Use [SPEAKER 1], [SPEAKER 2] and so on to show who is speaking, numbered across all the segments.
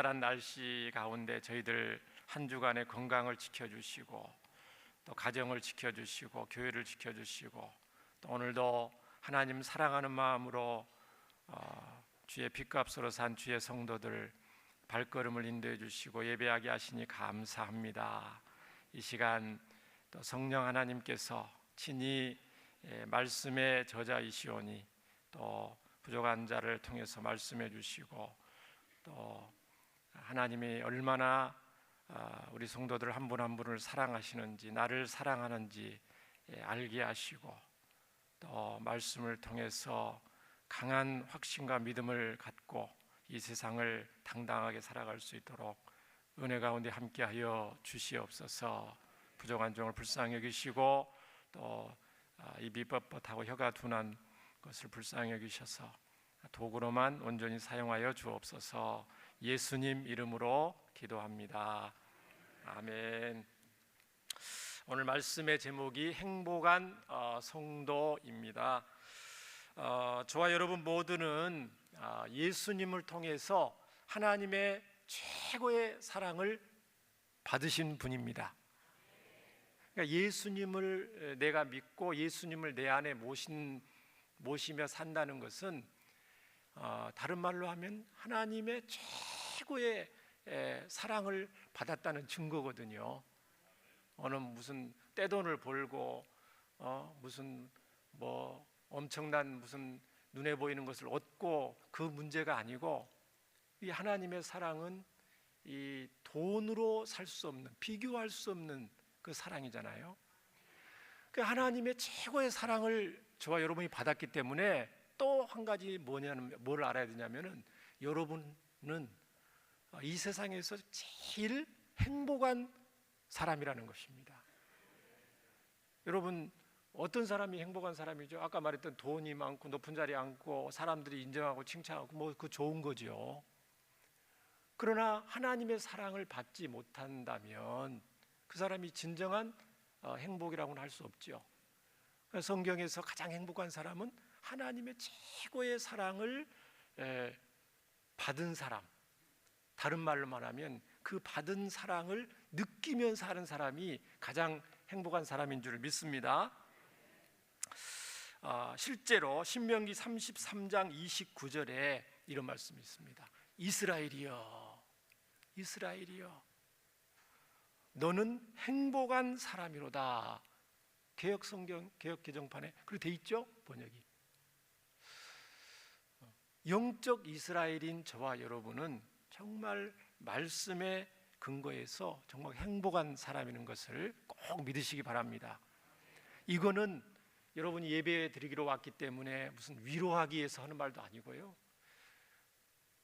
[SPEAKER 1] 쌀쌀한 날씨 가운데 저희들 한 주간의 건강을 지켜주시고 또 가정을 지켜주시고 교회를 지켜주시고 또 오늘도 하나님 사랑하는 마음으로 주의 핏값으로 산 주의 성도들 발걸음을 인도해 주시고 예배하게 하시니 감사합니다. 이 시간 또 성령 하나님께서 친히 말씀의 저자이시오니 또 부족한 자를 통해서 말씀해 주시고 또 하나님이 얼마나 우리 성도들 한 분 한 분을 사랑하시는지, 나를 사랑하는지 알게 하시고 또 말씀을 통해서 강한 확신과 믿음을 갖고 이 세상을 당당하게 살아갈 수 있도록 은혜 가운데 함께하여 주시옵소서. 부족한 종을 불쌍히 여기시고 또 입이 뻣뻣하고 혀가 둔한 것을 불쌍히 여기셔서 도구로만 온전히 사용하여 주옵소서. 예수님 이름으로 기도합니다. 아멘. 오늘 말씀의 제목이 행복한 성도입니다. 저와 여러분 모두는 예수님을 통해서 하나님의 최고의 사랑을 받으신 분입니다. 그러니까 예수님을 내가 믿고 예수님을 내 안에 모시며 산다는 것은 다른 말로 하면 하나님의 최고의 사랑을 받았다는 증거거든요. 어느 무슨 떼돈을 벌고 무슨 뭐 엄청난 무슨 눈에 보이는 것을 얻고 그 문제가 아니고 이 하나님의 사랑은 이 돈으로 살 수 없는, 비교할 수 없는 그 사랑이잖아요. 그 하나님의 최고의 사랑을 저와 여러분이 받았기 때문에 또 한 가지 뭘 알아야 되냐면은 여러분은 이 세상에서 제일 행복한 사람이라는 것입니다. 여러분 어떤 사람이 행복한 사람이죠? 아까 말했던 돈이 많고 높은 자리에 앉고 사람들이 인정하고 칭찬하고 뭐 그 좋은 거죠. 그러나 하나님의 사랑을 받지 못한다면 그 사람이 진정한 행복이라고는 할 수 없죠. 성경에서 가장 행복한 사람은 하나님의 최고의 사랑을 받은 사람, 다른 말로 말하면 그 받은 사랑을 느끼면서 사는 사람이 가장 행복한 사람인 줄 믿습니다. 실제로 신명기 33장 29절에 이런 말씀이 있습니다. 이스라엘이여, 이스라엘이여, 너는 행복한 사람이로다. 개역 성경, 개역 개정판에 그렇게 돼 있죠, 번역이. 영적 이스라엘인 저와 여러분은 정말 말씀의 근거에서 정말 행복한 사람이라는 것을 꼭 믿으시기 바랍니다. 이거는 여러분이 예배 드리기로 왔기 때문에 무슨 위로하기 위해서 하는 말도 아니고요.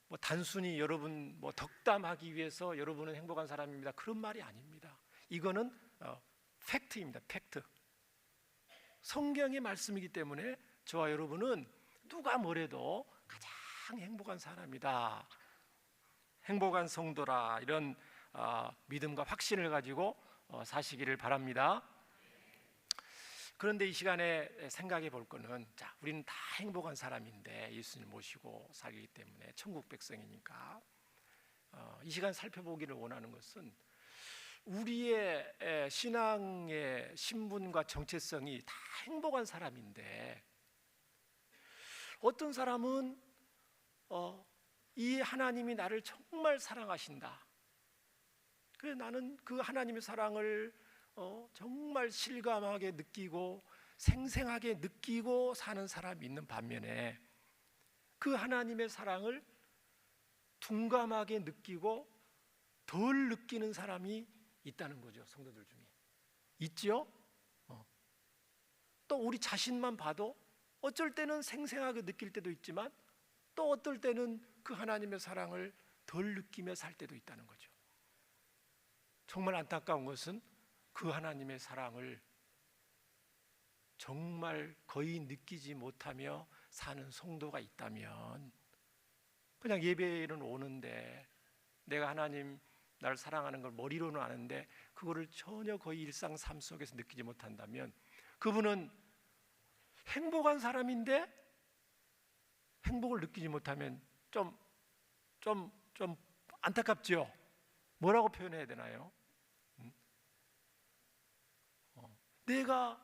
[SPEAKER 1] 뭐 단순히 여러분 뭐 덕담하기 위해서 여러분은 행복한 사람입니다, 그런 말이 아닙니다. 이거는 팩트입니다. 팩트. 성경의 말씀이기 때문에 저와 여러분은 누가 뭐래도 가장 행복한 사람이다, 행복한 성도라, 이런 믿음과 확신을 가지고 사시기를 바랍니다. 그런데 이 시간에 생각해 볼 거는, 자, 우리는 다 행복한 사람인데 예수님 모시고 살기 때문에 천국 백성이니까 이 시간 살펴보기를 원하는 것은 우리의 신앙의 신분과 정체성이 다 행복한 사람인데 어떤 사람은 이 하나님이 나를 정말 사랑하신다, 그래서 나는 그 하나님의 사랑을 정말 실감하게 느끼고 생생하게 느끼고 사는 사람이 있는 반면에 그 하나님의 사랑을 둔감하게 느끼고 덜 느끼는 사람이 있다는 거죠. 성도들 중에 있죠. 또 우리 자신만 봐도 어쩔 때는 생생하게 느낄 때도 있지만 또 어떨 때는 그 하나님의 사랑을 덜 느끼며 살 때도 있다는 거죠. 정말 안타까운 것은 그 하나님의 사랑을 정말 거의 느끼지 못하며 사는 성도가 있다면 그냥 예배는 오는데 내가 하나님 나를 사랑하는 걸 머리로는 아는데 그거를 전혀 거의 일상 삶 속에서 느끼지 못한다면 그분은 행복한 사람인데 행복을 느끼지 못하면 좀 안타깝죠? 뭐라고 표현해야 되나요? 내가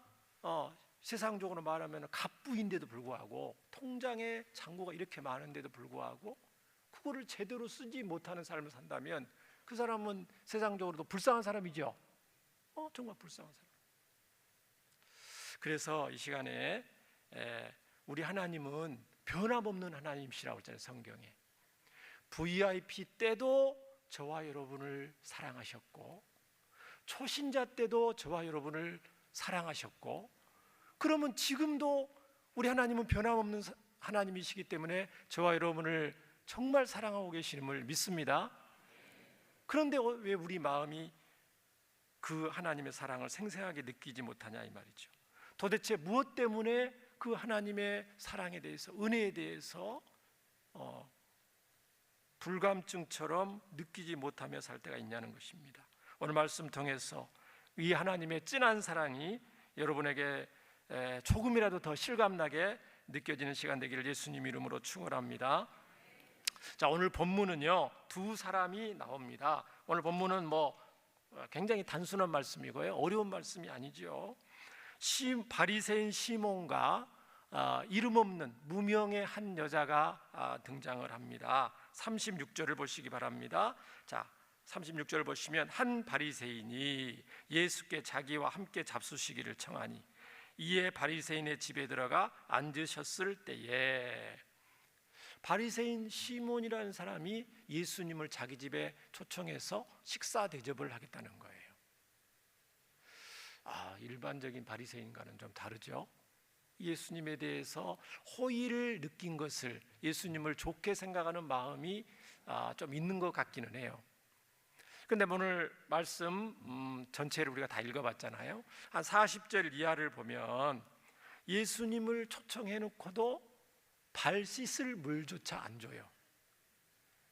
[SPEAKER 1] 세상적으로 말하면 갑부인데도 불구하고 통장에 잔고가 이렇게 많은데도 불구하고 그거를 제대로 쓰지 못하는 삶을 산다면 그 사람은 세상적으로도 불쌍한 사람이죠. 정말 불쌍한 사람. 그래서 이 시간에 우리 하나님은 변함없는 하나님이시라고 했잖아요, 성경에. VIP 때도 저와 여러분을 사랑하셨고, 초신자 때도 저와 여러분을 사랑하셨고, 그러면 지금도 우리 하나님은 변함없는 하나님이시기 때문에 저와 여러분을 정말 사랑하고 계심을 믿습니다. 그런데 왜 우리 마음이 그 하나님의 사랑을 생생하게 느끼지 못하냐 이 말이죠. 도대체 무엇 때문에 그 하나님의 사랑에 대해서, 은혜에 대해서 불감증처럼 느끼지 못하며 살 때가 있냐는 것입니다. 오늘 말씀 통해서 이 하나님의 진한 사랑이 여러분에게 조금이라도 더 실감나게 느껴지는 시간 되기를 예수님 이름으로 축원합니다. 자, 오늘 본문은요, 두 사람이 나옵니다. 오늘 본문은 굉장히 단순한 말씀이고요, 어려운 말씀이 아니죠. 바리새인 시몬과 이름 없는 무명의 한 여자가 등장을 합니다. 36절을 보시기 바랍니다. 자, 36절을 보시면 한 바리새인이 예수께 자기와 함께 잡수시기를 청하니 이에 바리새인의 집에 들어가 앉으셨을 때에, 바리새인 시몬이라는 사람이 예수님을 자기 집에 초청해서 식사 대접을 하겠다는 거예요. 일반적인 바리새인과는 좀 다르죠. 예수님에 대해서 호의를 느낀 것을, 예수님을 좋게 생각하는 마음이 좀 있는 것 같기는 해요. 근데 오늘 말씀 전체를 우리가 다 읽어봤잖아요. 한 40절 이하를 보면 예수님을 초청해 놓고도 발 씻을 물조차 안 줘요.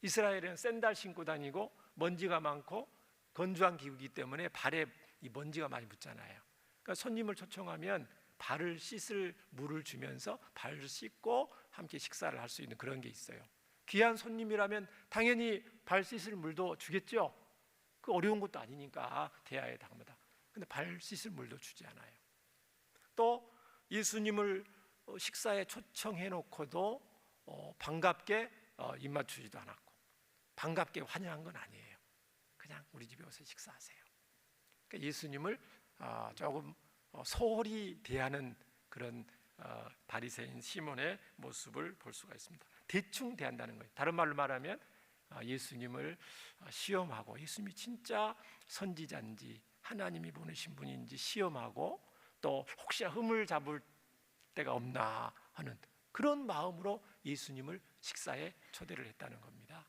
[SPEAKER 1] 이스라엘은 샌들 신고 다니고 먼지가 많고 건조한 기후이기 때문에 발에 이 먼지가 많이 붙잖아요. 그러니까 손님을 초청하면 발을 씻을 물을 주면서 발을 씻고 함께 식사를 할 수 있는 그런 게 있어요. 귀한 손님이라면 당연히 발 씻을 물도 주겠죠. 그 어려운 것도 아니니까 대하에 당마다. 근데 발 씻을 물도 주지 않아요. 또 예수님을 식사에 초청해 놓고도 반갑게 입맞추지도 않았고 반갑게 환영한 건 아니에요. 그냥 우리 집에 오셔서 식사하세요. 그러니까 예수님을 조금 소홀히 대하는 그런 바리새인 시몬의 모습을 볼 수가 있습니다. 대충 대한다는 거예요. 다른 말로 말하면 예수님을 시험하고, 예수님이 진짜 선지자인지 하나님이 보내신 분인지 시험하고, 또 혹시나 흠을 잡을 때가 없나 하는 그런 마음으로 예수님을 식사에 초대를 했다는 겁니다.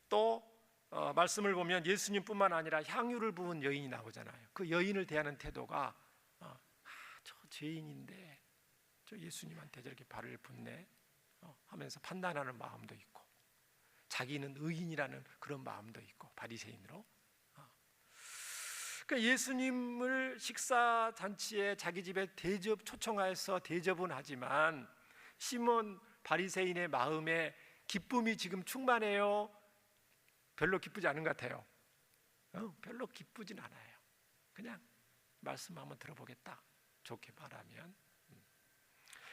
[SPEAKER 1] 또 말씀을 보면 예수님뿐만 아니라 향유를 부은 여인이 나오잖아요. 그 여인을 대하는 태도가 저 죄인인데 저 예수님한테 저렇게 발을 붓네 하면서 판단하는 마음도 있고, 자기는 의인이라는 그런 마음도 있고, 바리새인으로. 그러니까 예수님을 식사 잔치에 자기 집에 초청해서 대접은 하지만 시몬 바리새인의 마음에 기쁨이 지금 충만해요? 별로 기쁘지 않은 것 같아요. 별로 기쁘진 않아요. 그냥 말씀 한번 들어보겠다, 좋게 말하면.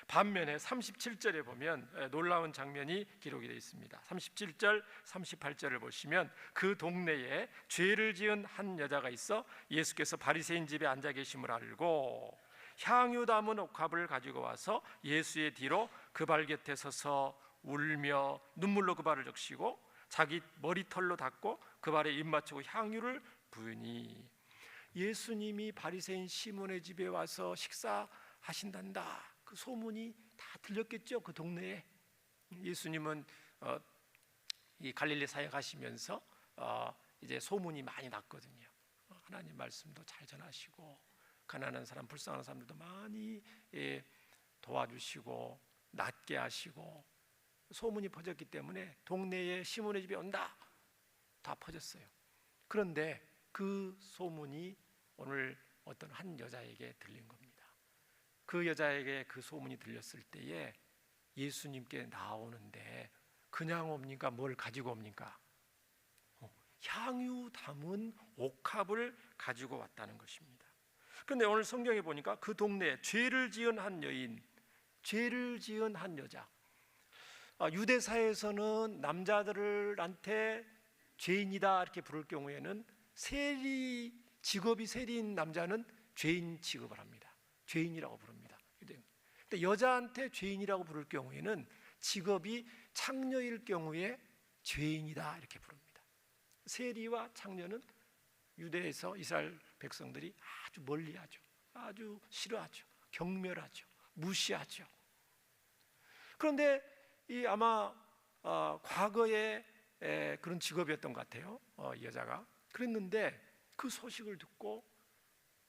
[SPEAKER 1] 반면에 37절에 보면 놀라운 장면이 기록이 되어 있습니다. 37절, 38절을 보시면 그 동네에 죄를 지은 한 여자가 있어 예수께서 바리새인 집에 앉아 계심을 알고 향유 담은 옥합을 가지고 와서 예수의 뒤로 그 발 곁에 서서 울며 눈물로 그 발을 적시고 자기 머리털로 닦고 그 발에 입 맞추고 향유를 부으니, 예수님이 바리새인 시몬의 집에 와서 식사하신단다, 그 소문이 다 들렸겠죠. 그 동네에. 예수님은 이 갈릴리 사역하시면서 이제 소문이 많이 났거든요. 하나님 말씀도 잘 전하시고 가난한 사람, 불쌍한 사람들도 많이 도와주시고 낫게 하시고, 소문이 퍼졌기 때문에 동네에 시몬의 집에 온다 다 퍼졌어요. 그런데 그 소문이 오늘 어떤 한 여자에게 들린 겁니다. 그 여자에게 그 소문이 들렸을 때에 예수님께 나오는데 그냥 옵니까? 뭘 가지고 옵니까? 향유 담은 옥합을 가지고 왔다는 것입니다. 그런데 오늘 성경에 보니까 그 동네에 죄를 지은 한 여인, 죄를 지은 한 여자. 유대 사회에서는 남자들한테 죄인이다 이렇게 부를 경우에는 직업이 세리인 남자는 죄인 취급을 합니다. 죄인이라고 부릅니다. 근데 여자한테 죄인이라고 부를 경우에는 직업이 창녀일 경우에 죄인이다 이렇게 부릅니다. 세리와 창녀는 유대에서 이스라엘 백성들이 아주 멀리하죠. 아주 싫어하죠. 경멸하죠. 무시하죠. 그런데 이 아마 과거에 그런 직업이었던 것 같아요. 이 여자가 그랬는데 그 소식을 듣고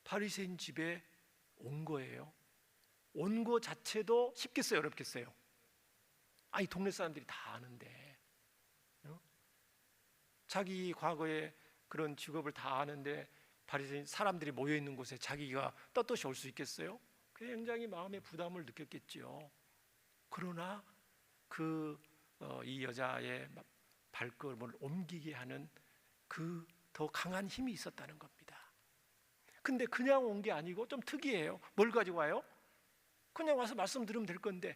[SPEAKER 1] 바리새인 집에 온 거예요. 온 거 자체도 쉽겠어요, 어렵겠어요? 이 동네 사람들이 다 아는데, 자기 과거에 그런 직업을 다 아는데 바리새인 사람들이 모여 있는 곳에 자기가 떳떳이 올 수 있겠어요? 굉장히 마음의 부담을 느꼈겠지요. 그러나 이 여자의 발걸음을 옮기게 하는 그 더 강한 힘이 있었다는 겁니다. 근데 그냥 온 게 아니고 좀 특이해요. 뭘 가지고 와요? 그냥 와서 말씀 들으면 될 건데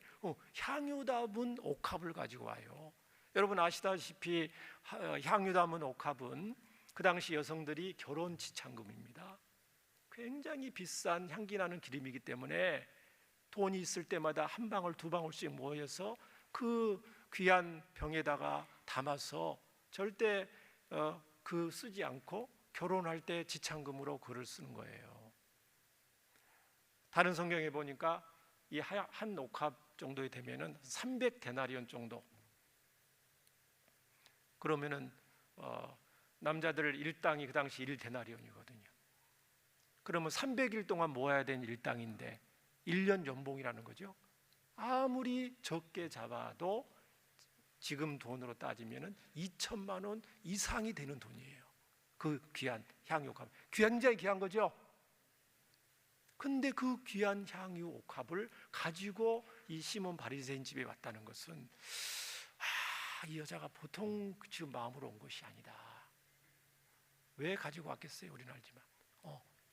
[SPEAKER 1] 향유 담은 옥합을 가지고 와요. 여러분 아시다시피 향유 담은 옥합은 그 당시 여성들이 결혼 지참금입니다. 굉장히 비싼 향기 나는 기름이기 때문에 돈이 있을 때마다 한 방울 두 방울씩 모여서 그 귀한 병에다가 담아서 절대 쓰지 않고 결혼할 때 지참금으로 그를 쓰는 거예요. 다른 성경에 보니까 이 한 옥합 정도에 되면은 300데나리온 정도. 그러면은 남자들 일당이 그 당시 1데나리온이거든요. 그러면 300일 동안 모아야 되는 일당인데 1년 연봉이라는 거죠. 아무리 적게 잡아도 지금 돈으로 따지면은 2천만 원 이상이 되는 돈이에요. 그 귀한 향유옥합, 굉장히 귀한 거죠. 근데 그 귀한 향유옥합을 가지고 이 시몬 바리새인 집에 왔다는 것은 이 여자가 보통 지금 마음으로 온 것이 아니다. 왜 가지고 왔겠어요? 우리는 알지만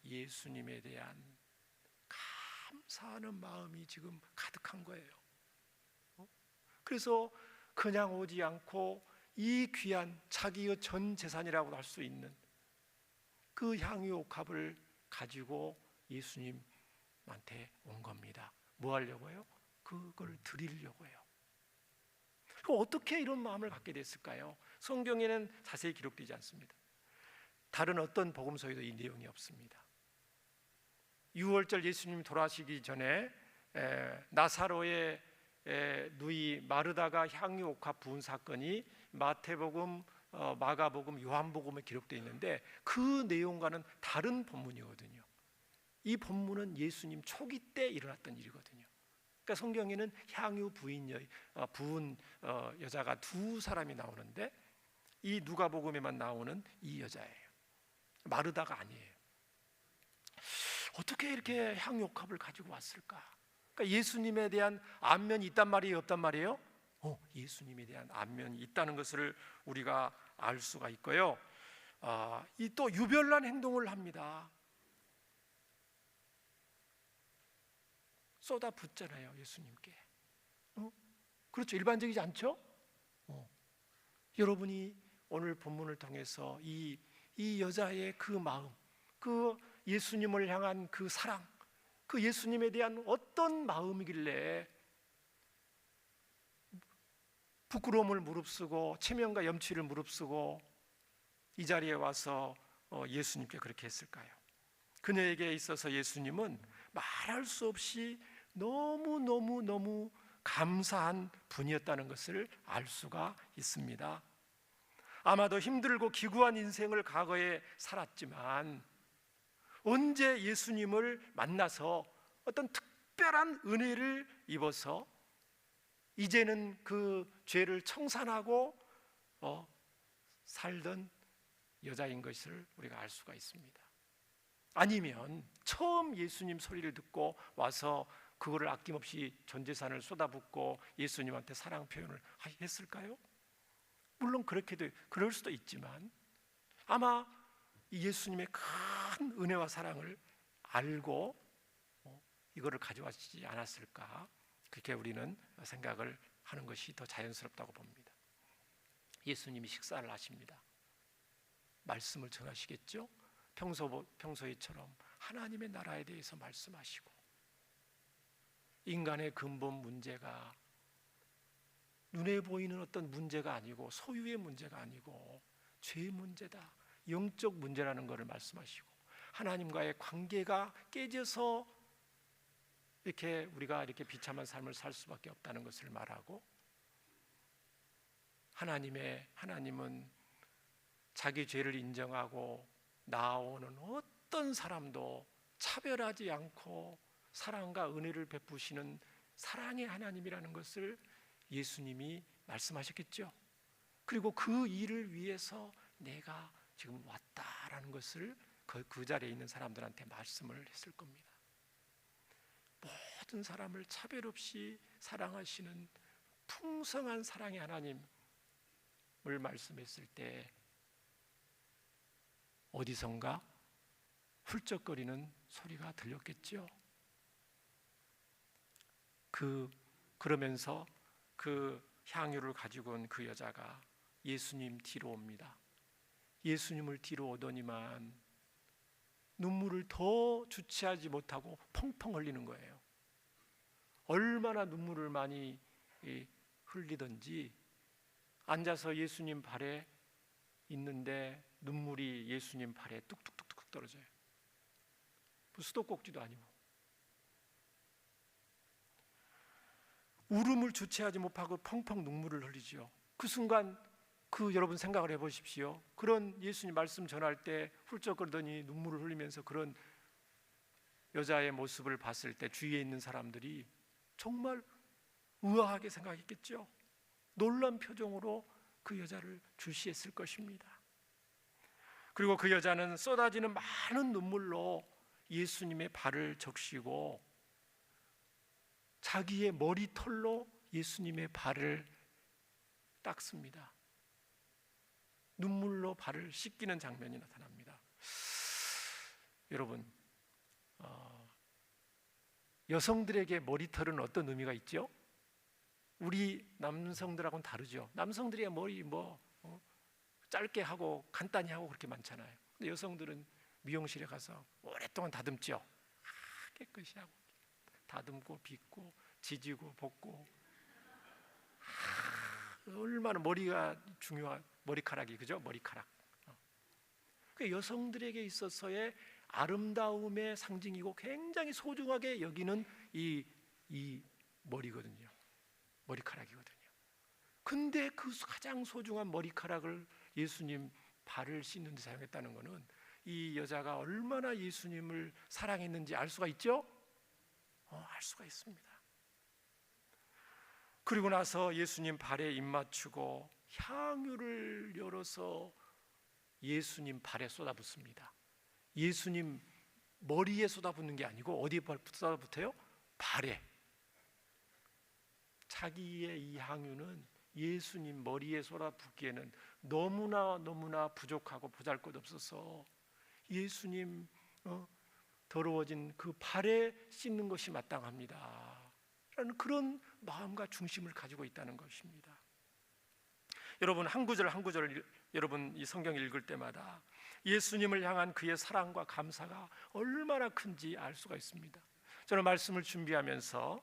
[SPEAKER 1] 예수님에 대한 감사하는 마음이 지금 가득한 거예요. 그래서 그냥 오지 않고 이 귀한 자기의 전 재산이라고 할 수 있는 그 향유옥합을 가지고 예수님한테 온 겁니다. 뭐 하려고요? 그걸 드리려고요. 어떻게 이런 마음을 갖게 됐을까요? 성경에는 자세히 기록되지 않습니다. 다른 어떤 복음서에도 이 내용이 없습니다. 유월절 예수님이 돌아가시기 전에 나사로의 누이 마르다가 향유옥합 부은 사건이 마태복음, 마가복음, 요한복음에 기록되어 있는데 그 내용과는 다른 본문이거든요. 이 본문은 예수님 초기 때 일어났던 일이거든요. 그러니까 성경에는 향유 부은 여자가 두 사람이 나오는데 이 누가복음에만 나오는 이 여자예요. 마르다가 아니에요. 어떻게 이렇게 향유옥합을 가지고 왔을까? 그러니까 예수님에 대한 안면이 있단 말이에요, 없단 말이에요? 예수님에 대한 안면이 있다는 것을 우리가 알 수가 있고요. 이 또 유별난 행동을 합니다. 쏟아붓잖아요, 예수님께. 그렇죠, 일반적이지 않죠? 여러분이 오늘 본문을 통해서 이 여자의 그 마음, 그 예수님을 향한 그 사랑, 그 예수님에 대한 어떤 마음이길래 부끄러움을 무릅쓰고 체면과 염치를 무릅쓰고 이 자리에 와서 예수님께 그렇게 했을까요? 그녀에게 있어서 예수님은 말할 수 없이 너무 감사한 분이었다는 것을 알 수가 있습니다. 아마도 힘들고 기구한 인생을 과거에 살았지만 언제 예수님을 만나서 어떤 특별한 은혜를 입어서 이제는 그 죄를 청산하고 살던 여자인 것을 우리가 알 수가 있습니다. 아니면 처음 예수님 소리를 듣고 와서 그거를 아낌없이 전 재산을 쏟아붓고 예수님한테 사랑 표현을 했을까요? 물론 그럴 수도 있지만 아마 이 예수님의 큰 은혜와 사랑을 알고 이거를 가져왔지 않았을까, 그렇게 우리는 생각을 하는 것이 더 자연스럽다고 봅니다. 예수님이 식사를 하십니다. 말씀을 전하시겠죠? 평소에처럼 하나님의 나라에 대해서 말씀하시고, 인간의 근본 문제가 눈에 보이는 어떤 문제가 아니고 소유의 문제가 아니고 죄의 문제다, 영적 문제라는 것을 말씀하시고, 하나님과의 관계가 깨져서 우리가 이렇게 비참한 삶을 살 수밖에 없다는 것을 말하고, 하나님은 자기 죄를 인정하고 나아오는 어떤 사람도 차별하지 않고 사랑과 은혜를 베푸시는 사랑의 하나님이라는 것을 예수님이 말씀하셨겠죠. 그리고 그 일을 위해서 내가 지금 왔다라는 것을 그 자리에 있는 사람들한테 말씀을 했을 겁니다. 모든 사람을 차별 없이 사랑하시는 풍성한 사랑의 하나님을 말씀했을 때 어디선가 훌쩍거리는 소리가 들렸겠죠. 그러면서 그 향유를 가지고 온 그 여자가 예수님 뒤로 옵니다. 예수님을 뒤로 오더니만 눈물을 더 주체하지 못하고 펑펑 흘리는 거예요. 얼마나 눈물을 많이 흘리든지 앉아서 예수님 발에 있는데 눈물이 예수님 발에 뚝뚝뚝뚝 떨어져요. 수도꼭지도 아니고. 울음을 주체하지 못하고 펑펑 눈물을 흘리죠. 그 순간 여러분 생각을 해보십시오. 그런 예수님 말씀 전할 때 훌쩍거리더니 눈물을 흘리면서 그런 여자의 모습을 봤을 때 주위에 있는 사람들이 정말 의아하게 생각했겠죠. 놀란 표정으로 그 여자를 주시했을 것입니다. 그리고 그 여자는 쏟아지는 많은 눈물로 예수님의 발을 적시고 자기의 머리털로 예수님의 발을 닦습니다. 눈물로 발을 씻기는 장면이 나타납니다. 여러분, 여성들에게 머리털은 어떤 의미가 있죠? 우리 남성들하고는 다르죠. 남성들이 머리 짧게 하고 간단히 하고 그렇게 많잖아요. 근데 여성들은 미용실에 가서 오랫동안 다듬죠. 깨끗이 하고 다듬고 빗고 지지고 볶고, 얼마나 머리가 중요한 머리카락이, 그죠? 머리카락. 그 여성들에게 있어서의 아름다움의 상징이고 굉장히 소중하게 여기는 이 머리거든요. 머리카락이거든요. 근데 그 가장 소중한 머리카락을 예수님 발을 씻는 데 사용했다는 것은 이 여자가 얼마나 예수님을 사랑했는지 알 수가 있죠? 알 수가 있습니다. 그리고 나서 예수님 발에 입 맞추고 향유를 열어서 예수님 발에 쏟아붓습니다. 예수님 머리에 쏟아붓는 게 아니고 어디에 쏟아붓어요? 발에. 자기의 이 향유는 예수님 머리에 쏟아붓기에는 너무나 부족하고 보잘것없어서 예수님 더러워진 그 발에 씻는 것이 마땅합니다 라는 그런 마음과 중심을 가지고 있다는 것입니다. 여러분, 한 구절 한 구절 여러분 이 성경 읽을 때마다 예수님을 향한 그의 사랑과 감사가 얼마나 큰지 알 수가 있습니다. 저는 말씀을 준비하면서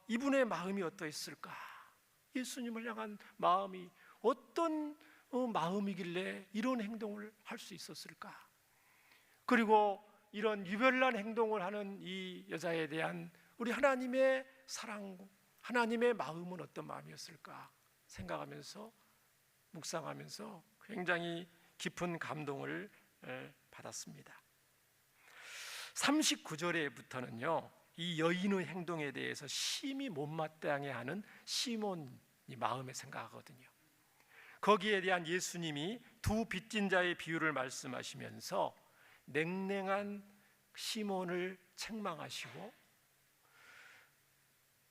[SPEAKER 1] 이분의 마음이 어떠했을까, 예수님을 향한 마음이 어떤 마음이길래 이런 행동을 할 수 있었을까, 그리고 이런 유별난 행동을 하는 이 여자에 대한 우리 하나님의 사랑, 하나님의 마음은 어떤 마음이었을까 생각하면서 묵상하면서 굉장히 깊은 감동을 받았습니다. 39절에부터는요 이 여인의 행동에 대해서 심히 못마땅해하는 시몬이 마음에 생각하거든요. 거기에 대한 예수님이 두 빚진 자의 비유를 말씀하시면서 냉랭한 시몬을 책망하시고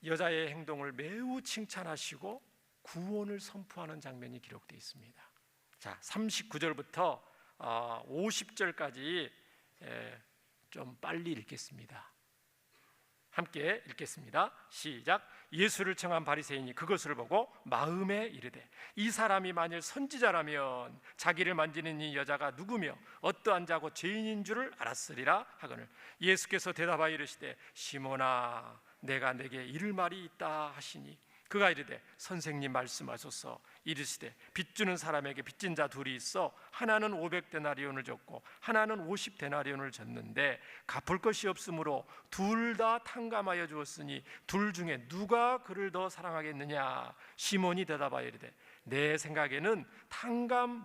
[SPEAKER 1] 여자의 행동을 매우 칭찬하시고 구원을 선포하는 장면이 기록되어 있습니다. 자, 39절부터 50절까지 좀 빨리 읽겠습니다. 함께 읽겠습니다. 시작. 예수를 청한 바리새인이 그것을 보고 마음에 이르되 이 사람이 만일 선지자라면 자기를 만지는 이 여자가 누구며 어떠한 자고 죄인인 줄을 알았으리라 하거늘 예수께서 대답하여 이르시되 시몬아 내가 내게 이를 말이 있다 하시니 그가 이르되 선생님 말씀하소서. 이르시되 빚주는 사람에게 빚진 자 둘이 있어 하나는 500데나리온을 줬고 하나는 50데나리온을 줬는데 갚을 것이 없으므로 둘 다 탕감하여 주었으니 둘 중에 누가 그를 더 사랑하겠느냐. 시몬이 대답하여 이르되 내 생각에는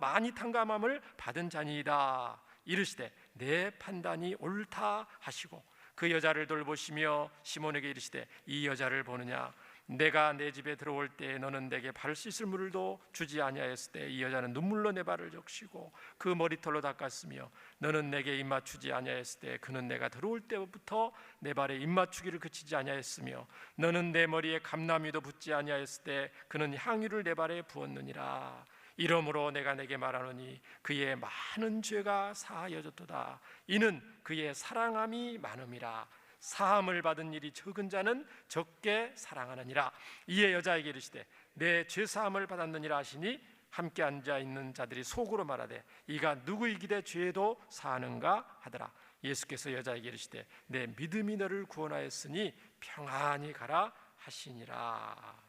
[SPEAKER 1] 많이 탕감함을 받은 자니이다. 이르시되 내 판단이 옳다 하시고 그 여자를 돌보시며 시몬에게 이르시되 이 여자를 보느냐. 내가 내 집에 들어올 때 너는 내게 발 씻을 물도 주지 아니하였을 때 이 여자는 눈물로 내 발을 적시고 그 머리털로 닦았으며 너는 내게 입맞추지 아니하였을 때 그는 내가 들어올 때부터 내 발에 입맞추기를 그치지 아니하였으며 너는 내 머리에 감람이도 붓지 아니하였을 때 그는 향유를 내 발에 부었느니라. 이러므로 내가 내게 말하노니 그의 많은 죄가 사하여졌도다. 이는 그의 사랑함이 많음이라. 사함을 받은 일이 적은 자는 적게 사랑하느니라. 이에 여자에게 이르시되 내 죄사함을 받았느니라 하시니 함께 앉아있는 자들이 속으로 말하되 이가 누구이기대 죄도 사하는가 하더라. 예수께서 여자에게 이르시되 내 믿음이 너를 구원하였으니 평안히 가라 하시니라.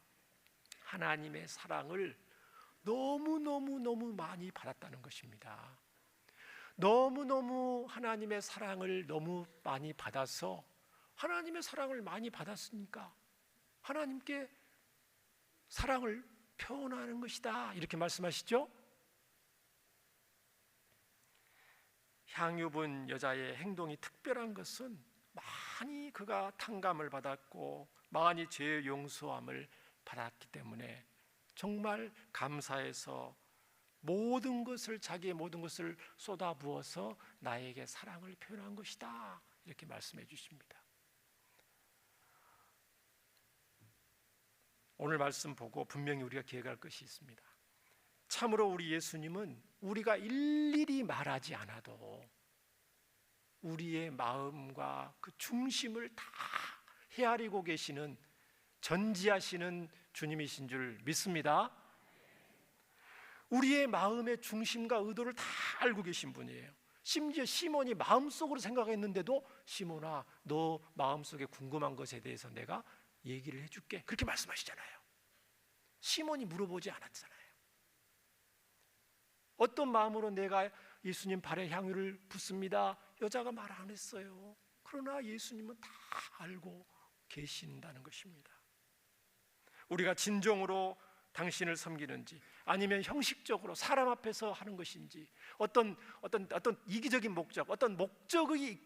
[SPEAKER 1] 하나님의 사랑을 너무너무 많이 받았다는 것입니다. 너무너무 하나님의 사랑을 너무 많이 받아서 하나님의 사랑을 많이 받았으니까 하나님께 사랑을 표현하는 것이다 이렇게 말씀하시죠. 향유 분 여자의 행동이 특별한 것은 많이 그가 탕감을 받았고 많이 죄 용서함을 받았기 때문에 정말 감사해서 자기의 모든 것을 쏟아부어서 나에게 사랑을 표현한 것이다 이렇게 말씀해 주십니다. 오늘 말씀 보고 분명히 우리가 기억할 것이 있습니다. 참으로 우리 예수님은 우리가 일일이 말하지 않아도 우리의 마음과 그 중심을 다 헤아리고 계시는 전지하시는 주님이신 줄 믿습니다. 우리의 마음의 중심과 의도를 다 알고 계신 분이에요. 심지어 시몬이 마음속으로 생각했는데도 시몬아 너 마음속에 궁금한 것에 대해서 내가 얘기를 해줄게 그렇게 말씀하시잖아요. 시몬이 물어보지 않았잖아요. 어떤 마음으로 내가 예수님 발에 향유를 붓습니다. 여자가 말 안 했어요. 그러나 예수님은 다 알고 계신다는 것입니다. 우리가 진정으로 당신을 섬기는지 아니면 형식적으로 사람 앞에서 하는 것인지 어떤 이기적인 목적, 어떤 목적이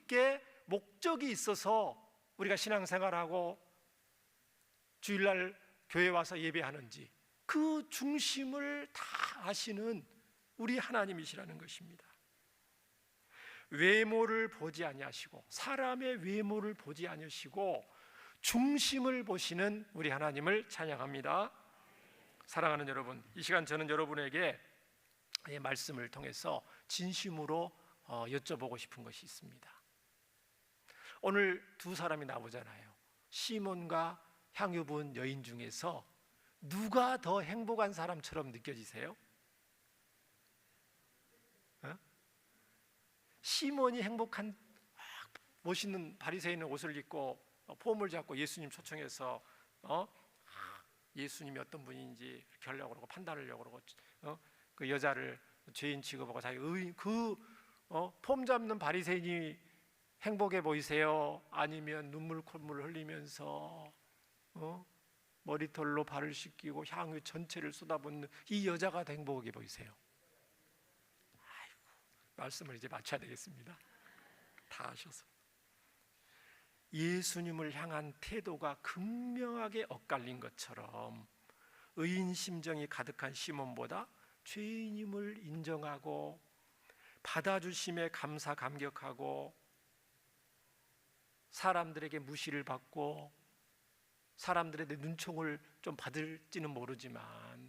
[SPEAKER 1] 있어서 우리가 신앙생활하고 주일날 교회 와서 예배하는지 그 중심을 다 아시는 우리 하나님이시라는 것입니다. 외모를 보지 아니하시고 사람의 외모를 보지 아니하시고 중심을 보시는 우리 하나님을 찬양합니다. 사랑하는 여러분, 이 시간 저는 여러분에게 이 말씀을 통해서 진심으로 여쭤보고 싶은 것이 있습니다. 오늘 두 사람이 나오잖아요. 시몬과 향유 부은 여인 중에서 누가 더 행복한 사람처럼 느껴지세요? 시몬이 행복한 멋있는 바리새인의 옷을 입고 폼을 잡고 예수님 초청해서 예수님이 어떤 분인지 이렇게 하려고 그러고 판단을 하려고 그러고 그 여자를 죄인 취급하고 자기 폼 잡는 바리새인이 행복해 보이세요? 아니면 눈물 콧물 흘리면서 머리털로 발을 씻기고 향유 전체를 쏟아붓는 이 여자가 더 행복해 보이세요? 아이고, 말씀을 이제 마쳐야 되겠습니다. 다 하셔서 예수님을 향한 태도가 극명하게 엇갈린 것처럼 의인 심정이 가득한 시몬보다 죄인임을 인정하고 받아주심에 감사 감격하고 사람들에게 무시를 받고 사람들의 눈총을 좀 받을지는 모르지만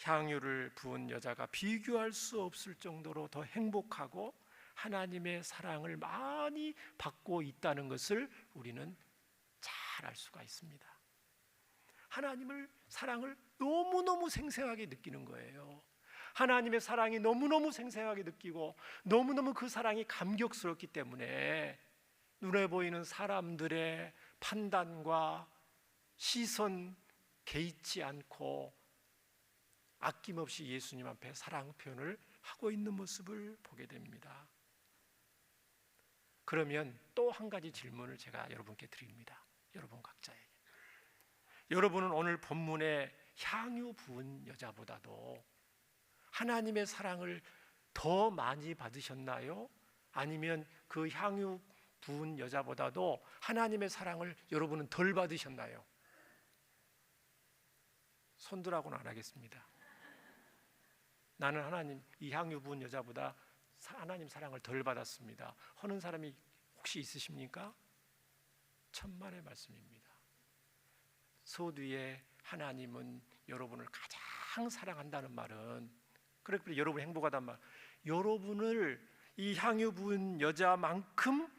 [SPEAKER 1] 향유를 부은 여자가 비교할 수 없을 정도로 더 행복하고 하나님의 사랑을 많이 받고 있다는 것을 우리는 잘 알 수가 있습니다. 하나님을 사랑을 너무너무 생생하게 느끼는 거예요. 하나님의 사랑이 너무너무 생생하게 느끼고 너무너무 그 사랑이 감격스럽기 때문에 눈에 보이는 사람들의 판단과 시선 개의치 않고 아낌없이 예수님 앞에 사랑 표현을 하고 있는 모습을 보게 됩니다. 그러면 또 한 가지 질문을 제가 여러분께 드립니다. 여러분 각자에게. 여러분은 오늘 본문의 향유 부은 여자보다도 하나님의 사랑을 더 많이 받으셨나요? 아니면 그 향유 부은 여자보다도 하나님의 사랑을 여러분은 덜 받으셨나요? 손들하고는 안 하겠습니다. 나는 하나님, 이 향유 부은 여자보다 하나님 사랑을 덜 받았습니다 하는 사람이 혹시 있으십니까? 천만의 말씀입니다. 서두에 하나님은 여러분을 가장 사랑한다는 말은, 그렇게 여러분이 행복하단 말, 여러분을 이 향유 부은 여자만큼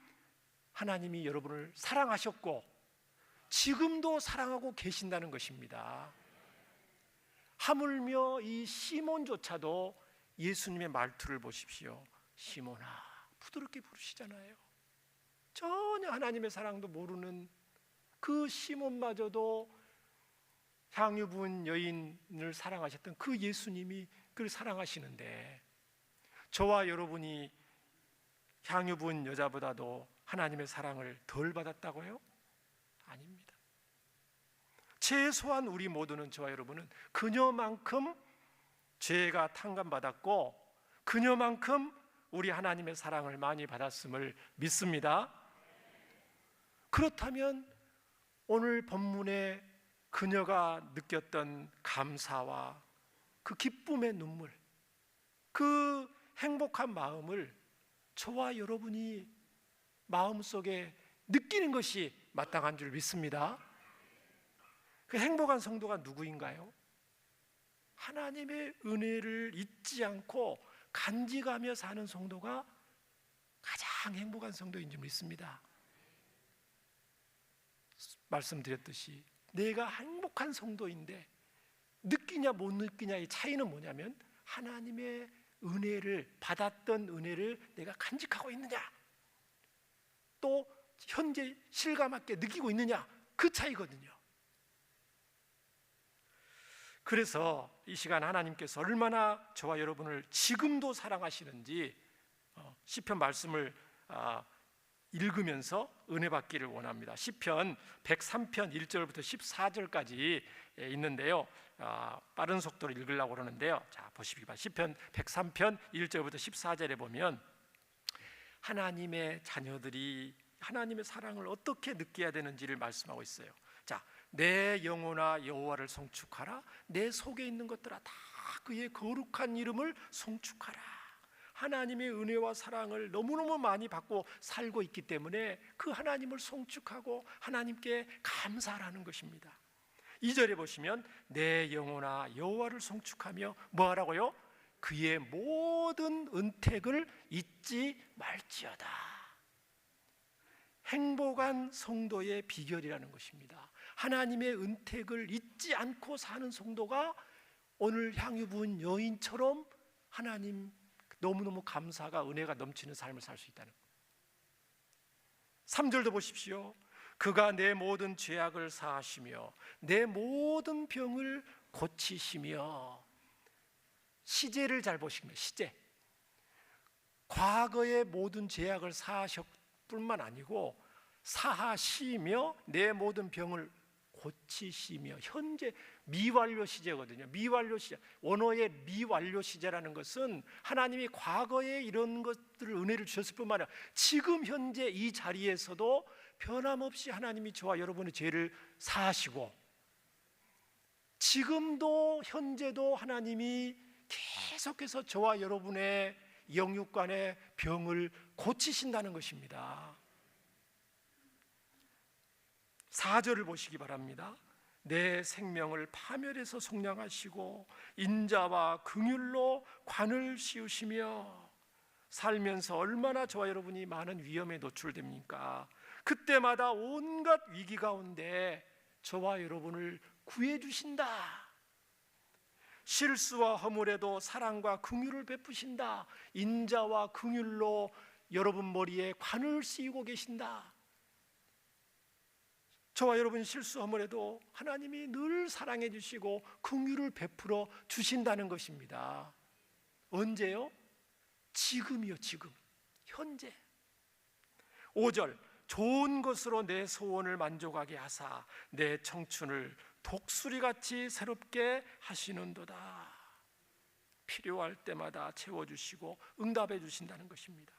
[SPEAKER 1] 하나님이 여러분을 사랑하셨고 지금도 사랑하고 계신다는 것입니다. 하물며 이 시몬조차도 예수님의 말투를 보십시오. 시몬아, 부드럽게 부르시잖아요. 전혀 하나님의 사랑도 모르는 그 시몬마저도 향유 부은 여인을 사랑하셨던 그 예수님이 그를 사랑하시는데, 저와 여러분이 향유 부은 여자보다도 하나님의 사랑을 덜 받았다고요? 아닙니다. 최소한 우리 모두는, 저와 여러분은 그녀만큼 죄가 탕감받았고 그녀만큼 우리 하나님의 사랑을 많이 받았음을 믿습니다. 그렇다면 오늘 본문에 그녀가 느꼈던 감사와 그 기쁨의 눈물, 그 행복한 마음을 저와 여러분이 마음속에 느끼는 것이 마땅한 줄 믿습니다. 그 행복한 성도가 누구인가요? 하나님의 은혜를 잊지 않고 간직하며 사는 성도가 가장 행복한 성도인 줄 믿습니다. 말씀드렸듯이 내가 행복한 성도인데 느끼냐 못 느끼냐의 차이는 뭐냐면, 하나님의 은혜를, 받았던 은혜를 내가 간직하고 있느냐, 또 현재 실감하게 느끼고 있느냐, 그 차이거든요. 그래서 이 시간 하나님께서 얼마나 저와 여러분을 지금도 사랑하시는지 시편 말씀을 읽으면서 은혜 받기를 원합니다. 시편 103편 1절부터 14절까지 있는데요, 빠른 속도로 읽으려고 그러는데요, 자 보시기 바랍니다. 시편 103편 1절부터 14절에 보면 하나님의 자녀들이 하나님의 사랑을 어떻게 느껴야 되는지를 말씀하고 있어요. 자, 내 영혼아 여호와를 송축하라. 내 속에 있는 것들아 다 그의 거룩한 이름을 송축하라. 하나님의 은혜와 사랑을 너무너무 많이 받고 살고 있기 때문에 그 하나님을 송축하고 하나님께 감사하라는 것입니다. 2절에 보시면 내 영혼아 여호와를 송축하며 뭐하라고요? 그의 모든 은택을 잊지 말지어다. 행복한 성도의 비결이라는 것입니다. 하나님의 은택을 잊지 않고 사는 성도가 오늘 향유 부은 여인처럼 하나님 너무너무 감사가, 은혜가 넘치는 삶을 살 수 있다는 것. 3절도 보십시오. 그가 내 모든 죄악을 사하시며 내 모든 병을 고치시며. 시제를 잘 보시면, 시제, 과거의 모든 죄악을 사하셨 뿐만 아니고 사하시며 내 모든 병을 고치시며. 현재 미완료 시제거든요. 미완료 시제, 원어의 미완료 시제라는 것은 하나님이 과거에 이런 것들을 은혜를 주셨을 뿐만 아니라 지금 현재 이 자리에서도 변함없이 하나님이 저와 여러분의 죄를 사하시고, 지금도 현재도 하나님이 계속해서 저와 여러분의 영육간의 병을 고치신다는 것입니다. 4절을 보시기 바랍니다. 내 생명을 파멸해서 속량하시고 인자와 긍휼로 관을 씌우시며 살면서 얼마나 저와 여러분이 많은 위험에 노출됩니까? 그때마다 온갖 위기 가운데 저와 여러분을 구해 주신다. 실수와 허물에도 사랑과 긍휼을 베푸신다. 인자와 긍휼로 여러분 머리에 관을 씌우고 계신다. 저와 여러분 실수 허물에도 하나님이 늘 사랑해 주시고 긍휼을 베풀어 주신다는 것입니다. 언제요? 지금이요. 지금 현재. 5절 좋은 것으로 내 소원을 만족하게 하사 내 청춘을 독수리같이 새롭게 하시는도다. 필요할 때마다 채워주시고 응답해 주신다는 것입니다.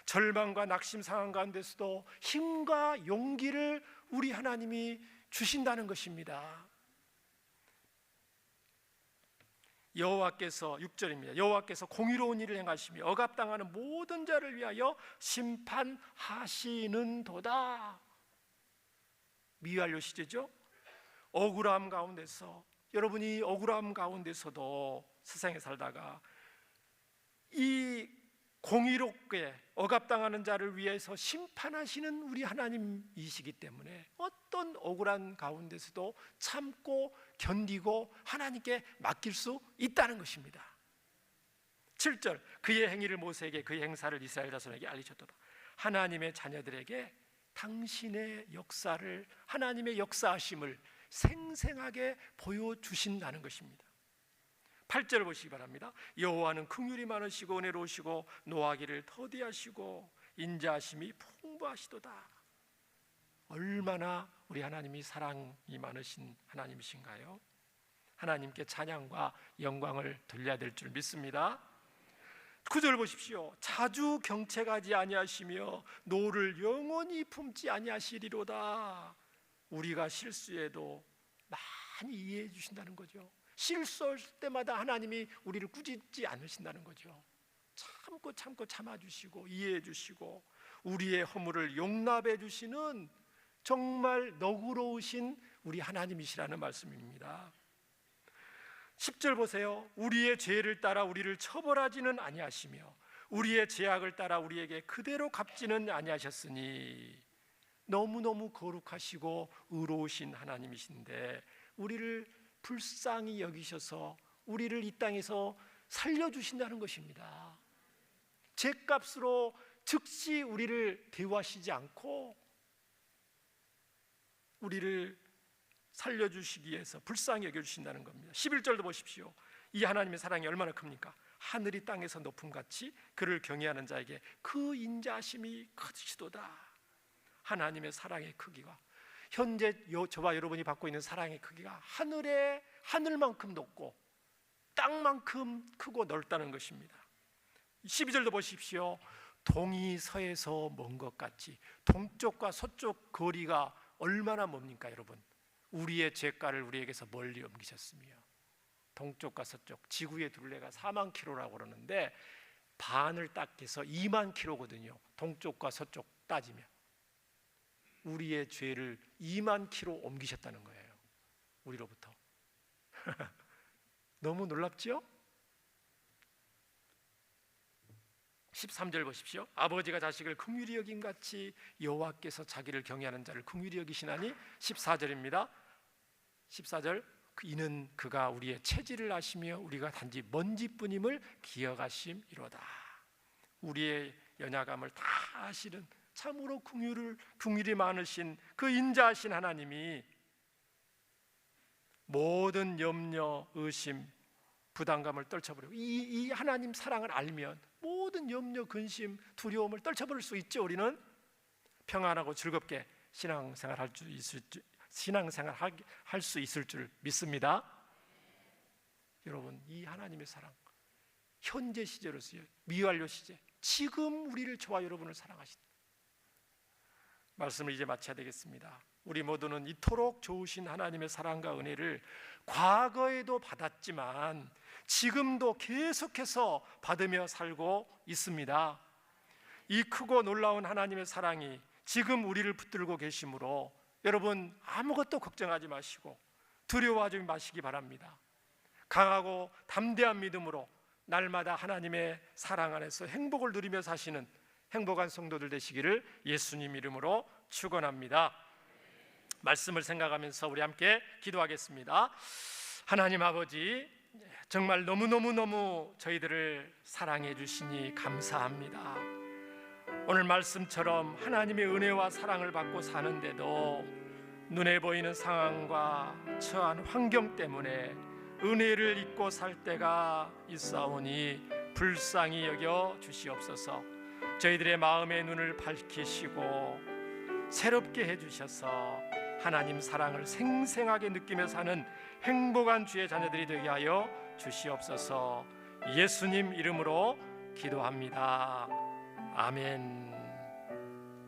[SPEAKER 1] 절망과 낙심 상황 가운데서도 힘과 용기를 우리 하나님이 주신다는 것입니다. 여호와께서 6절입니다. 여호와께서 공의로운 일을 행하시며 억압당하는 모든 자를 위하여 심판하시는도다. 미완료 시제죠. 억울함 가운데서, 여러분이 억울함 가운데서도 세상에 살다가 이 공의롭게 억압당하는 자를 위해서 심판하시는 우리 하나님이시기 때문에 어떤 억울한 가운데서도 참고 견디고 하나님께 맡길 수 있다는 것입니다. 7절 그의 행위를 모세에게 그의 행사를 이스라엘 자손에게 알리셨도다. 하나님의 자녀들에게 당신의 역사를, 하나님의 역사하심을 생생하게 보여주신다는 것입니다. 8절 보시기 바랍니다. 여호와는 긍휼이 많으시고 은혜로우시고 노하기를 더디하시고 인자하심이 풍부하시도다. 얼마나 우리 하나님이 사랑이 많으신 하나님이신가요? 하나님께 찬양과 영광을 돌려야 될 줄 믿습니다. 9절 보십시오. 자주 경책하지 아니하시며 노를 영원히 품지 아니하시리로다. 우리가 실수해도 많이 이해해 주신다는 거죠. 실수할 때마다 하나님이 우리를 꾸짖지 않으신다는 거죠. 참고 참아주시고 이해해 주시고 우리의 허물을 용납해 주시는 정말 너그러우신 우리 하나님이시라는 말씀입니다. 10절 보세요. 우리의 죄를 따라 우리를 처벌하지는 아니하시며 우리의 죄악을 따라 우리에게 그대로 갚지는 아니하셨으니. 너무너무 거룩하시고 의로우신 하나님이신데 우리를 불쌍히 여기셔서 우리를 이 땅에서 살려주신다는 것입니다. 죄값으로 즉시 우리를 대우하시지 않고 우리를 살려주시기 위해서 불쌍히 여겨주신다는 겁니다. 11절도 보십시오. 이 하나님의 사랑이 얼마나 큽니까? 하늘이 땅에서 높음같이 그를 경외하는 자에게 그 인자하심이 크시도다. 하나님의 사랑의 크기가, 현재 저와 여러분이 받고 있는 사랑의 크기가 하늘만큼 높고 땅만큼 크고 넓다는 것입니다. 12절도 보십시오. 동이 서에서 먼 것 같이, 동쪽과 서쪽 거리가 얼마나 멉니까 여러분? 우리의 죄가를 우리에게서 멀리 옮기셨으며, 동쪽과 서쪽, 지구의 둘레가 4만 킬로라고 그러는데 반을 딱 해서 2만 킬로거든요. 동쪽과 서쪽 따지면 우리의 죄를 2만 킬로 옮기셨다는 거예요. 우리로부터. 너무 놀랍죠? 13절 보십시오. 아버지가 자식을 긍휼히 여긴 같이 여호와께서 자기를 경외하는 자를 긍휼히 여기시나니. 14절입니다. 14절 이는 그가 우리의 체질을 아시며 우리가 단지 먼지뿐임을 기억하심이로다. 우리의 연약함을 다 아시는 참으로 긍휼이 많으신 그 인자하신 하나님이 모든 염려, 의심, 부담감을 떨쳐버리고 이 하나님 사랑을 알면 모든 염려, 근심, 두려움을 떨쳐버릴 수 있죠. 우리는 평안하고 즐겁게 신앙생활 할 수 있을 줄 믿습니다. 여러분, 이 하나님의 사랑, 현재 시제로서요, 미완료 시제, 지금 우리를, 저와 여러분을 사랑하신다. 말씀을 이제 마쳐야 되겠습니다. 우리 모두는 이토록 좋으신 하나님의 사랑과 은혜를 과거에도 받았지만 지금도 계속해서 받으며 살고 있습니다. 이 크고 놀라운 하나님의 사랑이 지금 우리를 붙들고 계시므로 여러분 아무것도 걱정하지 마시고 두려워하지 마시기 바랍니다. 강하고 담대한 믿음으로 날마다 하나님의 사랑 안에서 행복을 누리며 사시는 행복한 성도들 되시기를 예수님 이름으로 축원합니다. 말씀을 생각하면서 우리 함께 기도하겠습니다. 하나님 아버지, 정말 너무너무 저희들을 사랑해 주시니 감사합니다. 오늘 말씀처럼 하나님의 은혜와 사랑을 받고 사는데도 눈에 보이는 상황과 처한 환경 때문에 은혜를 잊고 살 때가 있사오니 불쌍히 여겨 주시옵소서. 저희들의 마음의 눈을 밝히시고 새롭게 해주셔서 하나님 사랑을 생생하게 느끼며 사는 행복한 주의 자녀들이 되게 하여 주시옵소서. 예수님 이름으로 기도합니다. 아멘.